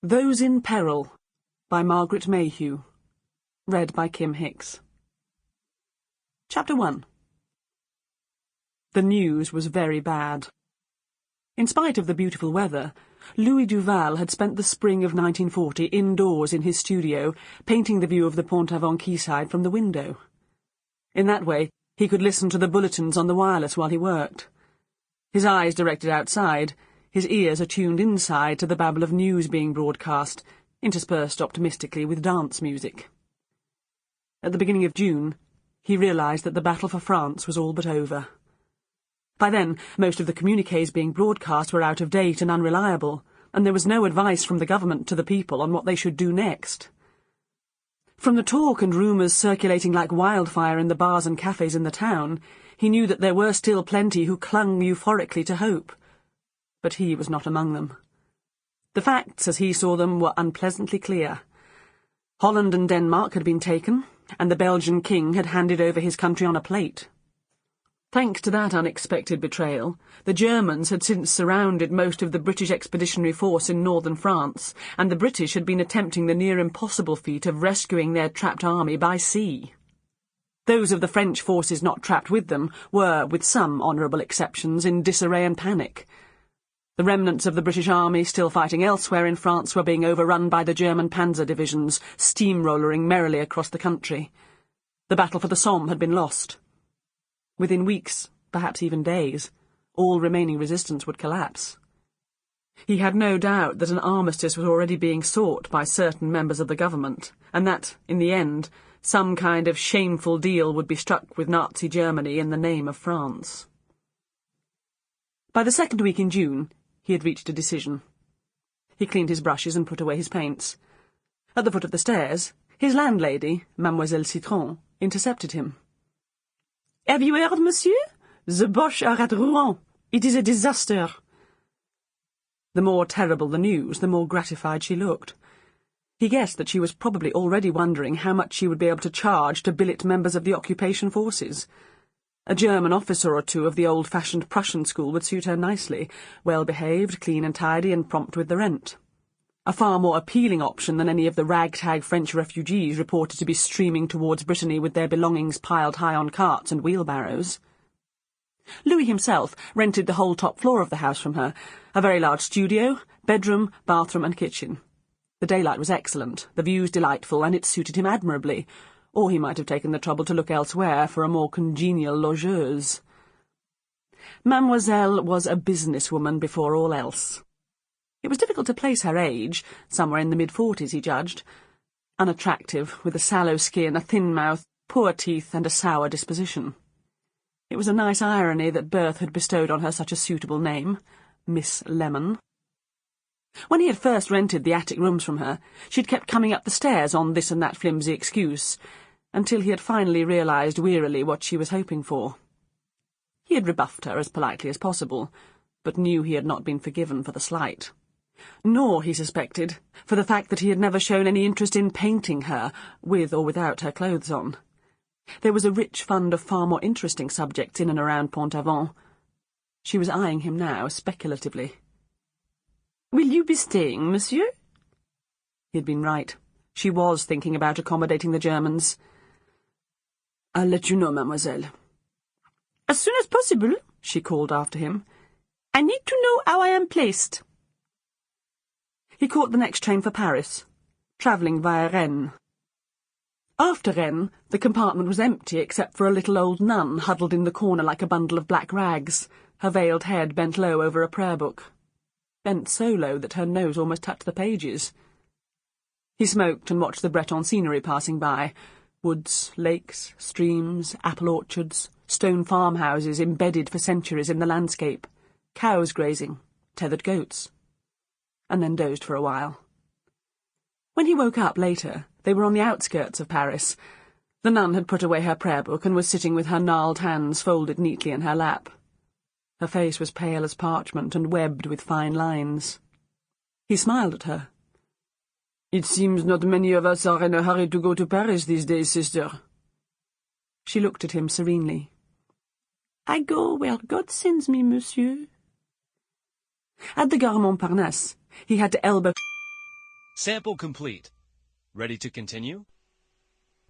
Those in Peril by Margaret Mayhew. Read by Kim Hicks. Chapter 1. The news was very bad. In spite of the beautiful weather, Louis Duval had spent the spring of 1940 indoors in his studio, painting the view of the Pont-Aven quayside from the window. In that way, he could listen to the bulletins on the wireless while he worked. His eyes directed outside, his ears attuned inside to the babble of news being broadcast, interspersed optimistically with dance music. At the beginning of June, he realised that the battle for France was all but over. By then, most of the communiques being broadcast were out of date and unreliable, and there was no advice from the government to the people on what they should do next. From the talk and rumours circulating like wildfire in the bars and cafes in the town, he knew that there were still plenty who clung euphorically to hope. But he was not among them. The facts, as he saw them, were unpleasantly clear. Holland and Denmark had been taken, and the Belgian king had handed over his country on a plate. Thanks to that unexpected betrayal, the Germans had since surrounded most of the British expeditionary force in northern France, and the British had been attempting the near-impossible feat of rescuing their trapped army by sea. Those of the French forces not trapped with them were, with some honourable exceptions, in disarray and panic. The remnants of the British army still fighting elsewhere in France were being overrun by the German panzer divisions, steamrollering merrily across the country. The battle for the Somme had been lost. Within weeks, perhaps even days, all remaining resistance would collapse. He had no doubt that an armistice was already being sought by certain members of the government, and that, in the end, some kind of shameful deal would be struck with Nazi Germany in the name of France. By the second week in June, he had reached a decision. He cleaned his brushes and put away his paints. At the foot of the stairs, his landlady, Mademoiselle Citron, intercepted him. "Have you heard, monsieur? The Boches are at Rouen. It is a disaster." The more terrible the news, the more gratified she looked. He guessed that she was probably already wondering how much she would be able to charge to billet members of the occupation forces. A German officer or two of the old-fashioned Prussian school would suit her nicely, well-behaved, clean and tidy, and prompt with the rent. A far more appealing option than any of the ragtag French refugees reported to be streaming towards Brittany with their belongings piled high on carts and wheelbarrows. Louis himself rented the whole top floor of the house from her, a very large studio, bedroom, bathroom and kitchen. The daylight was excellent, the views delightful, and it suited him admirably, or he might have taken the trouble to look elsewhere for a more congenial logeuse. Mademoiselle was a businesswoman before all else. It was difficult to place her age, somewhere in the mid-40s, he judged. Unattractive, with a sallow skin, a thin mouth, poor teeth, and a sour disposition. It was a nice irony that birth had bestowed on her such a suitable name, Miss Lemon. When he had first rented the attic rooms from her, she'd kept coming up the stairs on this and that flimsy excuse, until he had finally realised wearily what she was hoping for. He had rebuffed her as politely as possible, but knew he had not been forgiven for the slight. Nor, he suspected, for the fact that he had never shown any interest in painting her, with or without her clothes on. There was a rich fund of far more interesting subjects in and around Pont-Aven. She was eyeing him now, speculatively. "Will you be staying, monsieur?" He had been right. She was thinking about accommodating the Germans. "I'll let you know, mademoiselle." "As soon as possible," she called after him. "I need to know how I am placed." He caught the next train for Paris, travelling via Rennes. After Rennes, the compartment was empty except for a little old nun huddled in the corner like a bundle of black rags, her veiled head bent low over a prayer book. Bent so low that her nose almost touched the pages. He smoked and watched the Breton scenery passing by, woods, lakes, streams, apple orchards, stone farmhouses embedded for centuries in the landscape, cows grazing, tethered goats, and then dozed for a while. When he woke up later, they were on the outskirts of Paris. The nun had put away her prayer book and was sitting with her gnarled hands folded neatly in her lap. Her face was pale as parchment and webbed with fine lines. He smiled at her. "It seems not many of us are in a hurry to go to Paris these days, sister." She looked at him serenely. "I go where God sends me, monsieur." At the Gare Montparnasse, he had to elbow Sample complete. Ready to continue?